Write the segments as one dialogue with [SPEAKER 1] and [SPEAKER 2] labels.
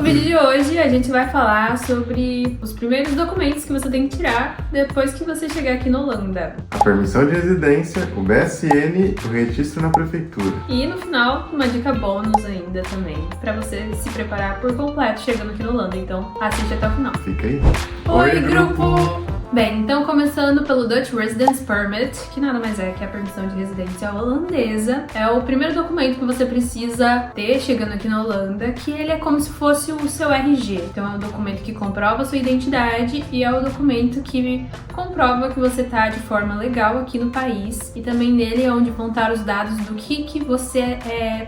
[SPEAKER 1] No vídeo de hoje a gente vai falar sobre os primeiros documentos que você tem que tirar depois que você chegar aqui na Holanda.
[SPEAKER 2] A permissão de residência, o BSN, o registro na prefeitura.
[SPEAKER 1] E no final, uma dica bônus ainda também, pra você se preparar por completo chegando aqui na Holanda. Então assiste até o final.
[SPEAKER 2] Fica aí.
[SPEAKER 1] Oi, grupo! Bem, então começando pelo Dutch Residence Permit, que nada mais é que a permissão de residência holandesa. É o primeiro documento que você precisa ter chegando aqui na Holanda, que ele é como se fosse o seu RG. Então é um documento que comprova a sua identidade e é o documento que comprova que você está de forma legal aqui no país. E também nele é onde vão estar os dados do que você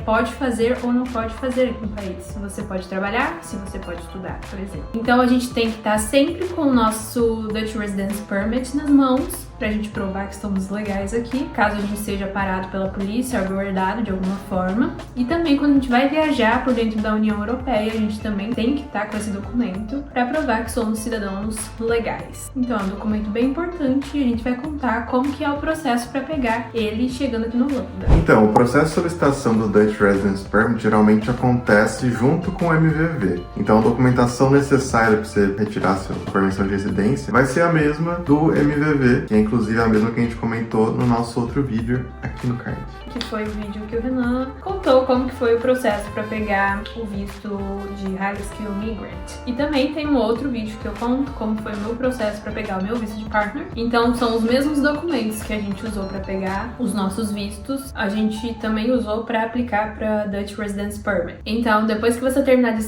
[SPEAKER 1] pode fazer ou não pode fazer aqui no país. Se você pode trabalhar, se você pode estudar, por exemplo. Então a gente tem que estar sempre com o nosso Dutch Residence Permit nas mãos, pra gente provar que estamos legais aqui, caso a gente seja parado pela polícia ou guardado de alguma forma. E também quando a gente vai viajar por dentro da União Europeia, a gente também tem que estar com esse documento para provar que somos cidadãos legais. Então é um documento bem importante e a gente vai contar como que é o processo para pegar ele chegando aqui na Holanda.
[SPEAKER 2] Então, o processo de solicitação do Dutch Residence Permit geralmente acontece junto com o MVV. Então, a documentação necessária para você retirar sua permissão de residência vai ser a mesma do MVV, que é inclusive a mesma que a gente comentou no nosso outro vídeo aqui no card.
[SPEAKER 1] Que foi o vídeo que o Renan contou como que foi o processo para pegar o visto de High Skill Migrant. E também tem um outro vídeo que eu conto como foi o meu processo para pegar o meu visto de partner. Então são os mesmos documentos que a gente usou para pegar os nossos vistos, a gente também usou para aplicar para Dutch Residence Permit. Então depois que você terminar de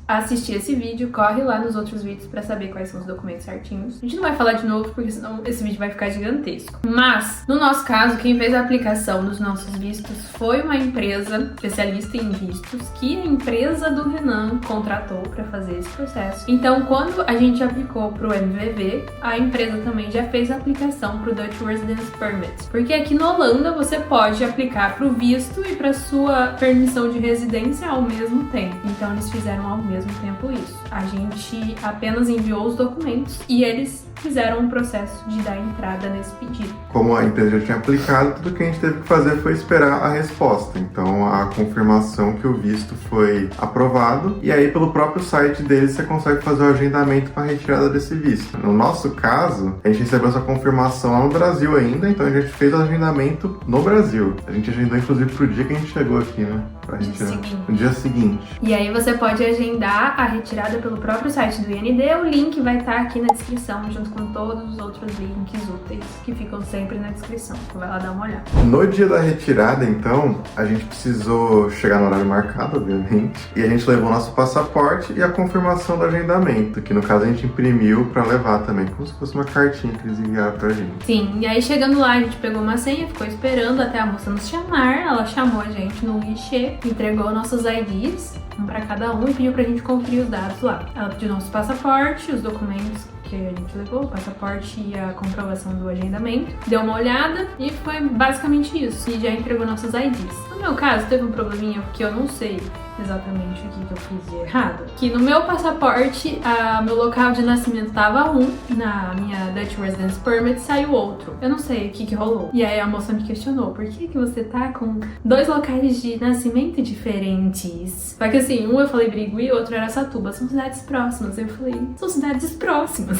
[SPEAKER 1] assistir esse vídeo, corre lá nos outros vídeos para saber quais são os documentos certinhos. A gente não vai falar de novo porque senão esse vídeo vai ficar gigantesco. Mas, no nosso caso, quem fez a aplicação dos nossos vistos foi uma empresa especialista em vistos que a empresa do Renan contratou para fazer esse processo. Então, quando a gente aplicou para o MVV, a empresa também já fez a aplicação para o Dutch Residence Permit. Porque aqui na Holanda você pode aplicar para o visto e para sua permissão de residência ao mesmo tempo. Então, eles fizeram ao mesmo tempo isso. A gente apenas enviou os documentos e eles fizeram um processo de dar entrada nesse pedido.
[SPEAKER 2] Como a empresa já tinha aplicado, tudo que a gente teve que fazer foi esperar a resposta. Então, a confirmação que o visto foi aprovado. E aí, pelo próprio site deles, você consegue fazer o agendamento para a retirada desse visto. No nosso caso, a gente recebeu essa confirmação lá no Brasil ainda, então a gente fez o agendamento no Brasil. A gente agendou, inclusive, pro dia que a gente chegou aqui, né? Pra retirar. No dia seguinte.
[SPEAKER 1] E aí você pode agendar a retirada pelo próprio site do IND. O link vai estar aqui na descrição, junto com todos os outros links úteis que ficam sempre na descrição. Vai lá dar uma olhada.
[SPEAKER 2] No dia da retirada, então, a gente precisou chegar no horário marcado, obviamente, e a gente levou nosso passaporte e a confirmação do agendamento, que no caso a gente imprimiu pra levar também, como se fosse uma cartinha que eles enviaram pra gente.
[SPEAKER 1] Sim, e aí chegando lá a gente pegou uma senha, ficou esperando até a moça nos chamar. Ela chamou a gente no guichê, entregou nossos IDs, um pra cada um, e pediu pra gente conferir os dados lá. Ela pediu nosso passaporte, os documentos que a gente levou, o passaporte e a comprovação do agendamento. Deu uma olhada e foi basicamente isso. E já entregou nossos IDs. No meu caso, teve um probleminha porque eu não sei exatamente o que eu fiz de errado. Que no meu passaporte, meu local de nascimento tava um, na minha Dutch Residence Permit saiu outro. Eu não sei o que rolou. E aí a moça me questionou, por que você tá com dois locais de nascimento diferentes? Só que assim, um eu falei Birigui e o outro era Satuba. São cidades próximas. Eu falei, são cidades próximas.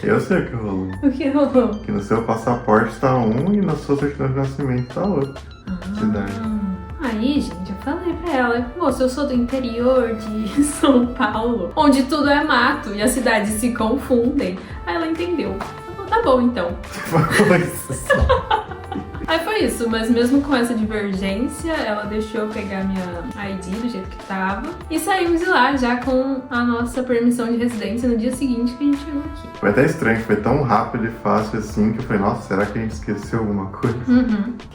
[SPEAKER 2] Eu sei o que rolou.
[SPEAKER 1] O que rolou?
[SPEAKER 2] Que no seu passaporte tá um e na sua certidão de nascimento tá outro. Cidade.
[SPEAKER 1] Aí, gente, eu falei pra ela, moça, eu sou do interior de São Paulo, onde tudo é mato e as cidades se confundem. Aí ela entendeu. Ela falou, tá bom então. Aí foi isso, mas mesmo com essa divergência, ela deixou eu pegar minha ID do jeito que tava e saímos de lá já com a nossa permissão de residência no dia seguinte que a gente chegou aqui.
[SPEAKER 2] Foi até estranho, foi tão rápido e fácil assim que eu falei, nossa, será que a gente esqueceu alguma coisa?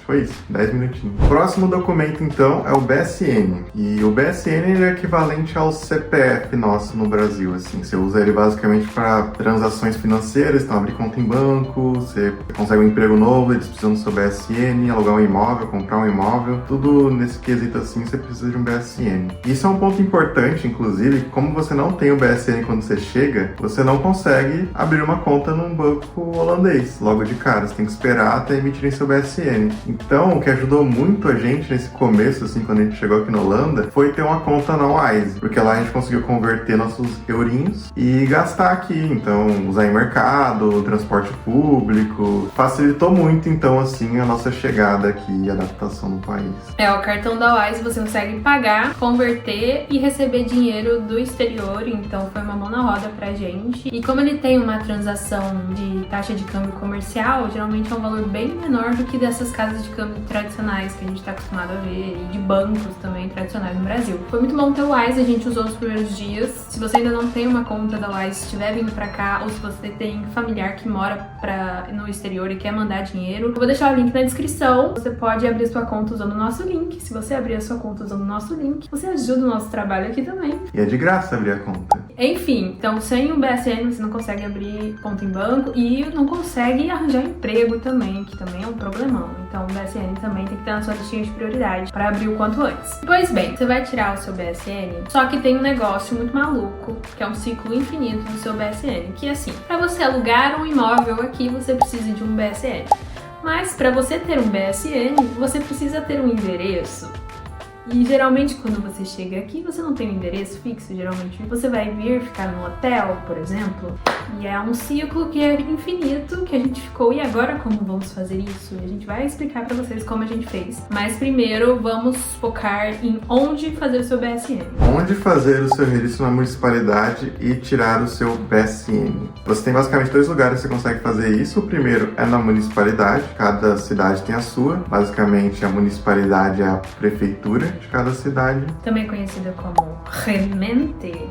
[SPEAKER 2] Foi isso, 10 minutinhos. O próximo documento então é o BSN. E o BSN ele é equivalente ao CPF nosso no Brasil, assim. Você usa ele basicamente para transações financeiras, então abrir conta em banco, você consegue um emprego novo, eles precisam do seu BSN. BSN, alugar um imóvel, comprar um imóvel, tudo nesse quesito assim você precisa de um BSN. Isso é um ponto importante, inclusive, como você não tem o BSN quando você chega, você não consegue abrir uma conta num banco holandês logo de cara, você tem que esperar até emitirem seu BSN. Então, o que ajudou muito a gente nesse começo, assim, quando a gente chegou aqui na Holanda, foi ter uma conta na Wise, porque lá a gente conseguiu converter nossos eurinhos e gastar aqui, então usar em mercado, transporte público, facilitou muito então assim a nossa chegada aqui e adaptação no país.
[SPEAKER 1] O cartão da Wise você consegue pagar, converter e receber dinheiro do exterior, então foi uma mão na roda pra gente. E como ele tem uma transação de taxa de câmbio comercial, geralmente é um valor bem menor do que dessas casas de câmbio tradicionais que a gente tá acostumado a ver, e de bancos também tradicionais no Brasil. Foi muito bom ter o Wise, a gente usou nos primeiros dias. Se você ainda não tem uma conta da Wise, se estiver vindo pra cá, ou se você tem familiar que mora no exterior e quer mandar dinheiro, eu vou deixar o link na descrição. Você pode abrir sua conta usando o nosso link. Se você abrir a sua conta usando o nosso link, você ajuda o nosso trabalho aqui também.
[SPEAKER 2] E é de graça abrir a conta.
[SPEAKER 1] Enfim, então sem um BSN você não consegue abrir conta em banco e não consegue arranjar emprego também, que também é um problemão. Então o BSN também tem que ter na sua listinha de prioridade para abrir o quanto antes. Pois bem, você vai tirar o seu BSN, só que tem um negócio muito maluco, que é um ciclo infinito do seu BSN, que é assim, para você alugar um imóvel aqui, você precisa de um BSN. Mas para você ter um BSN, você precisa ter um endereço. E geralmente quando você chega aqui, você não tem um endereço fixo, geralmente você vai vir ficar num hotel, por exemplo, e é um ciclo que é infinito, que a gente ficou, e agora como vamos fazer isso? A gente vai explicar pra vocês como a gente fez. Mas primeiro vamos focar em onde fazer o seu BSN.
[SPEAKER 2] Onde fazer o seu registro na municipalidade e tirar o seu BSN. Você tem basicamente 2 lugares que você consegue fazer isso. O primeiro é na municipalidade, cada cidade tem a sua. Basicamente a municipalidade é a prefeitura de cada cidade.
[SPEAKER 1] Também conhecida como gemeente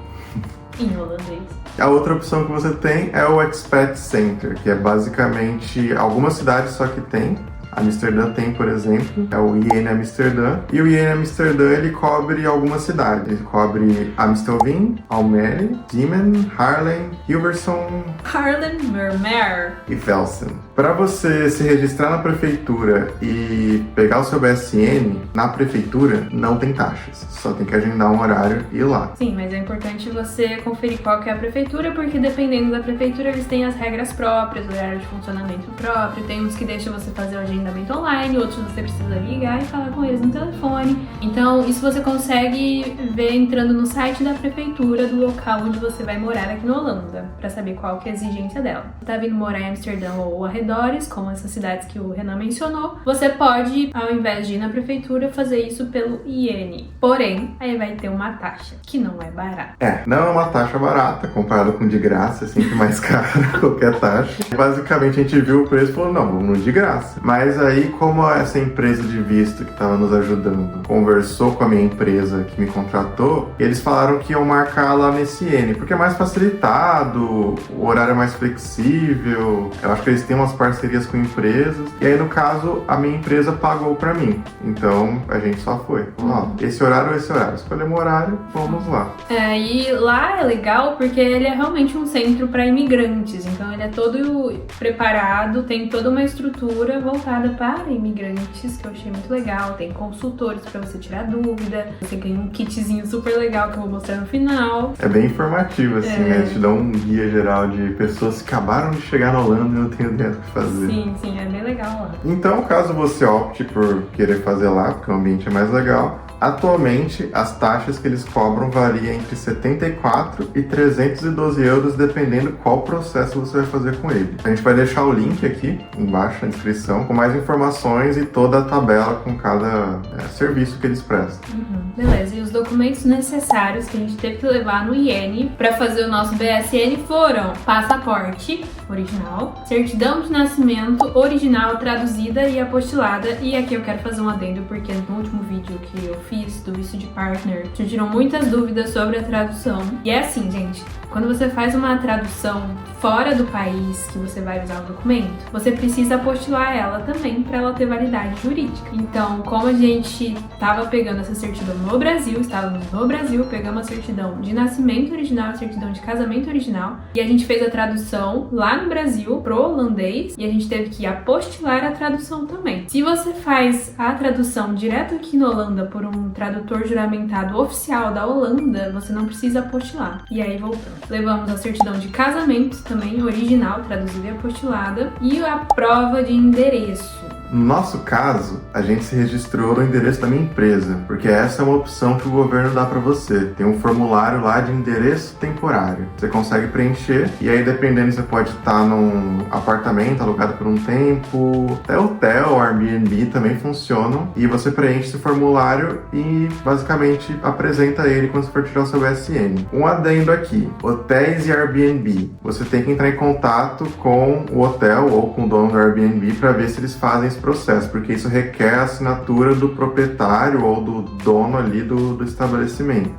[SPEAKER 1] em holandês.
[SPEAKER 2] A outra opção que você tem é o Expat Center, que é basicamente algumas cidades só que tem. Amsterdã tem, por exemplo, é o IN Amsterdã. E o IN Amsterdã, ele cobre algumas cidades. Ele cobre Amstelveen, Almere, Diemen, Haarlem, Hilversum,
[SPEAKER 1] Haarlemmermeer
[SPEAKER 2] e Velsen. Para você se registrar na prefeitura e pegar o seu BSN, na prefeitura não tem taxas. Só tem que agendar um horário e ir lá.
[SPEAKER 1] Sim, mas é importante você conferir qual que é a prefeitura, porque dependendo da prefeitura, eles têm as regras próprias, o horário de funcionamento próprio. Tem uns que deixam você fazer o agendamento online, outros você precisa ligar e falar com eles no telefone. Então, isso você consegue ver entrando no site da prefeitura do local onde você vai morar aqui na Holanda, para saber qual que é a exigência dela. Você tá vindo morar em Amsterdã ou arredores, como essas cidades que o Renan mencionou, você pode, ao invés de ir na prefeitura, fazer isso pelo IN. Porém, aí vai ter uma taxa, que não é barata.
[SPEAKER 2] Não é uma taxa barata, comparado com de graça, é sempre mais caro qualquer taxa. Basicamente, a gente viu o preço e falou, não, vamos de graça. Mas aí, como essa empresa de visto que estava nos ajudando conversou com a minha empresa que me contratou, eles falaram que iam marcar lá nesse IN, porque é mais facilitado, o horário é mais flexível, eu acho que eles têm umas parcerias com empresas, e aí no caso, a minha empresa pagou pra mim, então a gente só foi. Ó, esse horário ou esse horário? Escolhemos o horário, vamos lá.
[SPEAKER 1] E lá é legal porque ele é realmente um centro para imigrantes, então ele é todo preparado, tem toda uma estrutura voltada para imigrantes, que eu achei muito legal. Tem consultores para você tirar dúvida, você ganha um kitzinho super legal que eu vou mostrar no final.
[SPEAKER 2] É bem informativo, assim, né? Eles te dão um guia geral de pessoas que acabaram de chegar na Holanda e não tem ideia do que fazer.
[SPEAKER 1] Sim, é bem legal lá.
[SPEAKER 2] Então, caso você opte por querer fazer lá, porque o ambiente é mais legal, atualmente as taxas que eles cobram variam entre 74 e 312 euros, dependendo qual processo você vai fazer com ele. A gente vai deixar o link aqui embaixo na descrição com mais informações e toda a tabela com cada serviço que eles prestam.
[SPEAKER 1] Beleza, e os documentos necessários que a gente teve que levar no IN para fazer o nosso BSN foram passaporte original, certidão de nascimento original, traduzida e apostilada. E aqui eu quero fazer um adendo porque no último vídeo que eu fiz do visto de partner surgiram muitas dúvidas sobre a tradução. E é assim, gente, quando você faz uma tradução fora do país que você vai usar o documento, você precisa apostilar ela também para ela ter validade jurídica. Então, como a gente estava pegando essa certidão no Brasil, estávamos no Brasil, pegamos a certidão de nascimento original, a certidão de casamento original, e a gente fez a tradução lá no Brasil pro holandês, e a gente teve que apostilar a tradução também. Se você faz a tradução direto aqui na Holanda por um tradutor juramentado oficial da Holanda, você não precisa apostilar. E aí voltamos. Levamos a certidão de casamento também, original, traduzida e apostilada, e a prova de endereço.
[SPEAKER 2] No nosso caso, a gente se registrou no endereço da minha empresa, porque essa é uma opção que o governo dá para você. Tem um formulário lá de endereço temporário. Você consegue preencher e aí, dependendo, você pode estar num apartamento alugado por um tempo, até hotel, Airbnb também funcionam. E você preenche esse formulário e basicamente apresenta ele quando você for tirar o seu SN. Um adendo aqui: hotéis e Airbnb. Você tem que entrar em contato com o hotel ou com o dono do Airbnb para ver se eles fazem esse processo, porque isso requer a assinatura do proprietário ou do dono ali do estabelecimento.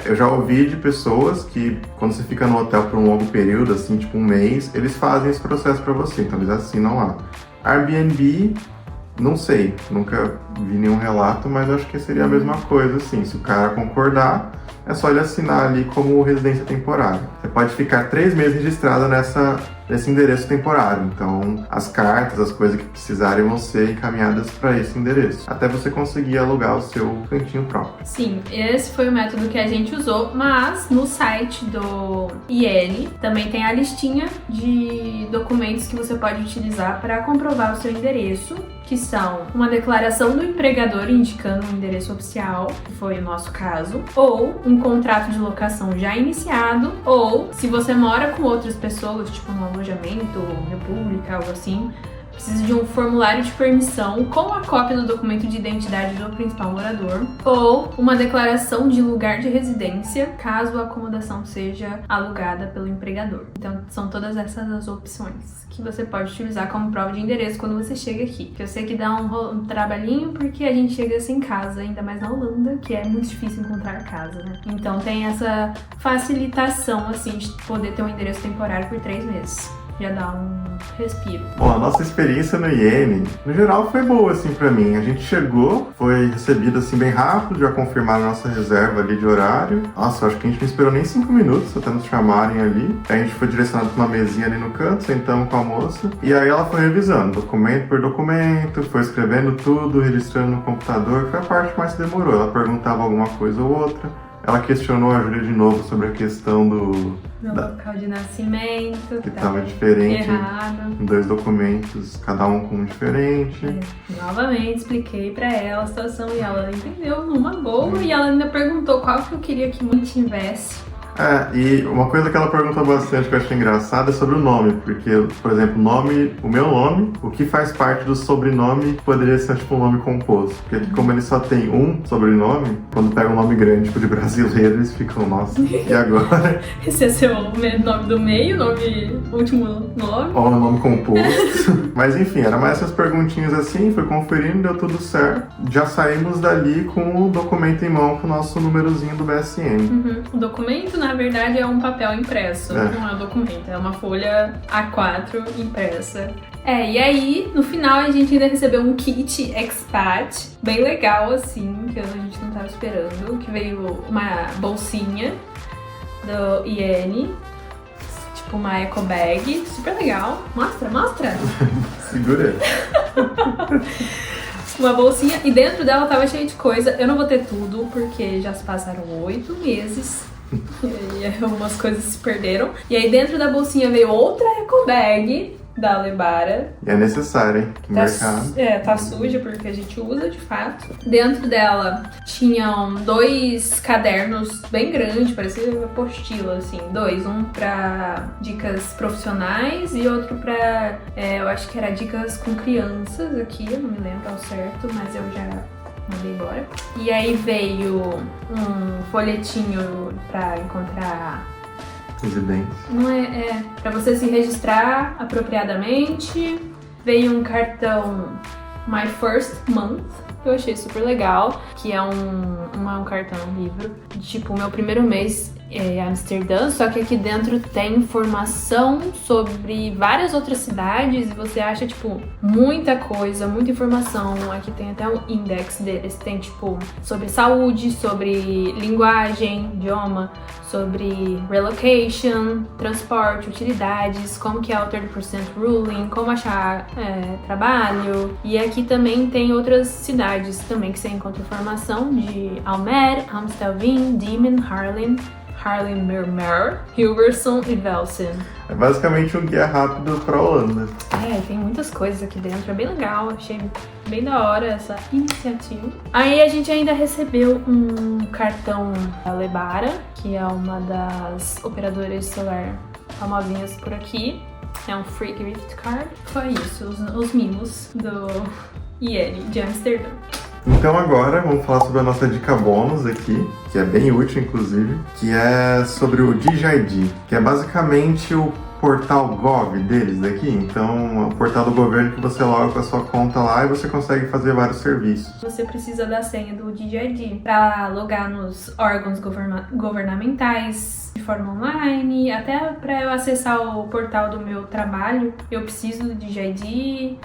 [SPEAKER 2] Eu já ouvi de pessoas que, quando você fica no hotel por um longo período, assim, tipo um mês, eles fazem esse processo para você, então eles assinam lá. Airbnb, não sei, nunca vi nenhum relato, mas acho que seria a mesma coisa, assim, se o cara concordar, é só ele assinar ali como residência temporária. Você pode ficar 3 meses registrado nesse endereço temporário. Então, as cartas, as coisas que precisarem vão ser encaminhadas para esse endereço, até você conseguir alugar o seu cantinho próprio.
[SPEAKER 1] Sim, esse foi o método que a gente usou, mas no site do IN também tem a listinha de documentos que você pode utilizar para comprovar o seu endereço, que são uma declaração do empregador indicando um endereço oficial, que foi o nosso caso, ou um contrato de locação já iniciado, ou se você mora com outras pessoas, tipo no alojamento, república, algo assim, precisa de um formulário de permissão com a cópia do documento de identidade do principal morador, ou uma declaração de lugar de residência, caso a acomodação seja alugada pelo empregador. Então, são todas essas as opções que você pode utilizar como prova de endereço quando você chega aqui. Eu sei que dá um trabalhinho porque a gente chega sem casa, ainda mais na Holanda, que é muito difícil encontrar casa, né? Então tem essa facilitação, assim, de poder ter um endereço temporário por 3 meses. Já dá um respiro.
[SPEAKER 2] Bom, a nossa experiência no IN, no geral, foi boa, assim, pra mim. A gente chegou, foi recebido, assim, bem rápido, já confirmaram a nossa reserva ali de horário. Nossa, acho que a gente não esperou nem 5 minutos até nos chamarem ali. A gente foi direcionado pra uma mesinha ali no canto, sentamos com a moça. E aí ela foi revisando, documento por documento, foi escrevendo tudo, registrando no computador. Foi a parte que mais demorou. Ela perguntava alguma coisa ou outra. Ela questionou a Júlia de novo sobre a questão do
[SPEAKER 1] local de nascimento,
[SPEAKER 2] que estava diferente
[SPEAKER 1] errado.
[SPEAKER 2] Em 2 documentos, cada um com um diferente.
[SPEAKER 1] Novamente expliquei pra ela a situação e ela entendeu numa boa e ela ainda perguntou qual que eu queria que mantivesse.
[SPEAKER 2] E uma coisa que ela perguntou bastante que eu achei engraçada é sobre o nome, porque, por exemplo, o meu nome, o que faz parte do sobrenome poderia ser tipo um nome composto, porque como ele só tem um sobrenome, quando pega um nome grande, tipo de brasileiro, eles ficam, nossa, e agora?
[SPEAKER 1] Esse é seu nome do meio, último nome?
[SPEAKER 2] Ou um nome composto. Mas enfim, era mais essas perguntinhas assim, foi conferindo, deu tudo certo. Já saímos dali com o documento em mão com o nosso númerozinho do BSN.
[SPEAKER 1] O documento, na verdade, é um papel impresso, não é um documento, é uma folha A4 impressa. E aí, no final, a gente ainda recebeu um kit expat, bem legal, assim, que a gente não tava esperando, que veio uma bolsinha do IN, tipo uma eco bag, super legal. Mostra!
[SPEAKER 2] Segura.
[SPEAKER 1] Uma bolsinha, e dentro dela tava cheio de coisa. Eu não vou ter tudo, porque já se passaram 8 meses. E algumas coisas se perderam. E aí dentro da bolsinha veio outra eco bag da Lebara.
[SPEAKER 2] E é necessário, hein? No mercado.
[SPEAKER 1] Tá suja porque a gente usa de fato. Dentro dela tinham 2 cadernos bem grandes, parecia uma apostila, assim. 2, um pra dicas profissionais e outro pra, eu acho que era dicas com crianças aqui, eu não me lembro ao certo, mas eu já mandei embora. E aí veio um folhetinho pra encontrar
[SPEAKER 2] residência.
[SPEAKER 1] Não pra você se registrar apropriadamente. Veio um cartão My First Month, que eu achei super legal, que é um cartão, um livro. Tipo, o meu primeiro mês Amsterdã, só que aqui dentro tem informação sobre várias outras cidades e você acha, tipo, muita coisa, muita informação. Aqui tem até o index deles, tem, tipo, sobre saúde, sobre linguagem, idioma, sobre relocation, transporte, utilidades, como que é o 30% ruling, como achar trabalho. E aqui também tem outras cidades também que você encontra informação de Almere, Amstelveen, Diemen, Haarlemmermeer, Hilversum e Velsen.
[SPEAKER 2] É basicamente um guia rápido pra Holanda.
[SPEAKER 1] Tem muitas coisas aqui dentro, é bem legal, achei bem da hora essa iniciativa. Aí a gente ainda recebeu um cartão da Lebara, que é uma das operadoras de celular famosinhas por aqui. É um free gift card. Foi isso, os mimos do IEL de Amsterdã.
[SPEAKER 2] Então agora vamos falar sobre a nossa dica bônus aqui, que é bem útil inclusive, que é sobre o DigiID, que é basicamente o portal Gov deles daqui. Então é o portal do governo que você loga com a sua conta lá e você consegue fazer vários serviços.
[SPEAKER 1] Você precisa da senha do DigiID para logar nos órgãos governamentais de forma online, até para eu acessar o portal do meu trabalho, eu preciso do DigiID.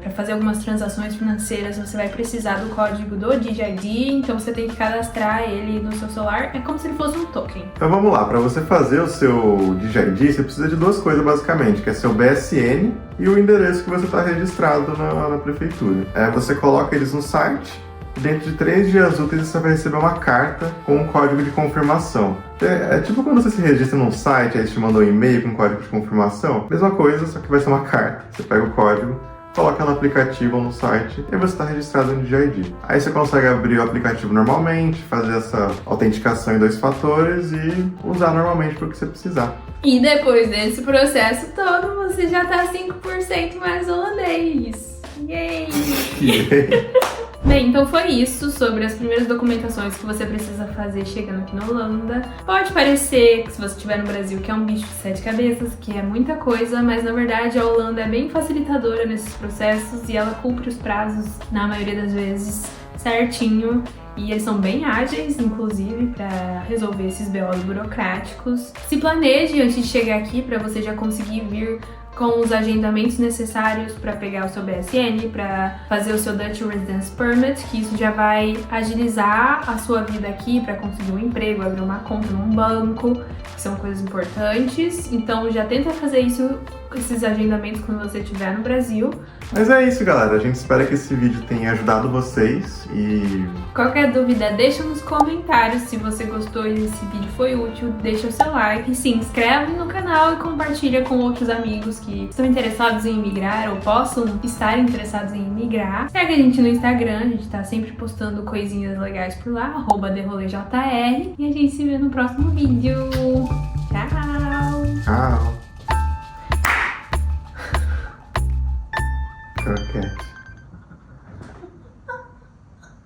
[SPEAKER 1] Para fazer algumas transações financeiras, você vai precisar do código do DigiID, então você tem que cadastrar ele no seu celular, é como se ele fosse um token.
[SPEAKER 2] Então vamos lá, para você fazer o seu DigiID, você precisa de duas coisas basicamente, que é seu BSN e o endereço que você está registrado na prefeitura. Você coloca eles no site. Dentro de 3 dias úteis você vai receber uma carta com um código de confirmação. É tipo quando você se registra num site, aí eles te mandam um e-mail com um código de confirmação. Mesma coisa, só que vai ser uma carta. Você pega o código, coloca no aplicativo ou no site e você está registrado no DigiID. Aí você consegue abrir o aplicativo normalmente, fazer essa autenticação em 2 fatores e usar normalmente para o que você precisar.
[SPEAKER 1] E depois desse processo todo, você já tá 5% mais holandês. Yay! Bem, então foi isso sobre as primeiras documentações que você precisa fazer chegando aqui na Holanda. Pode parecer que se você estiver no Brasil que é um bicho de 7 cabeças, que é muita coisa, mas na verdade a Holanda é bem facilitadora nesses processos e ela cumpre os prazos, na maioria das vezes, certinho. E eles são bem ágeis, inclusive, para resolver esses BOs burocráticos. Se planeje antes de chegar aqui para você já conseguir vir com os agendamentos necessários para pegar o seu BSN, para fazer o seu Dutch Residence Permit, que isso já vai agilizar a sua vida aqui para conseguir um emprego, abrir uma conta num banco, que são coisas importantes. Então já tenta fazer esses agendamentos quando você estiver no Brasil.
[SPEAKER 2] Mas é isso, galera. A gente espera que esse vídeo tenha ajudado vocês e...
[SPEAKER 1] Qualquer dúvida, deixa nos comentários. Se você gostou e esse vídeo foi útil, deixa o seu like, se inscreve no canal e compartilha com outros amigos que estão interessados em imigrar ou possam estar interessados em imigrar. Segue a gente no Instagram, a gente tá sempre postando coisinhas legais por lá, @derolejr, e a gente se vê no próximo vídeo. Tchau!
[SPEAKER 2] Tchau!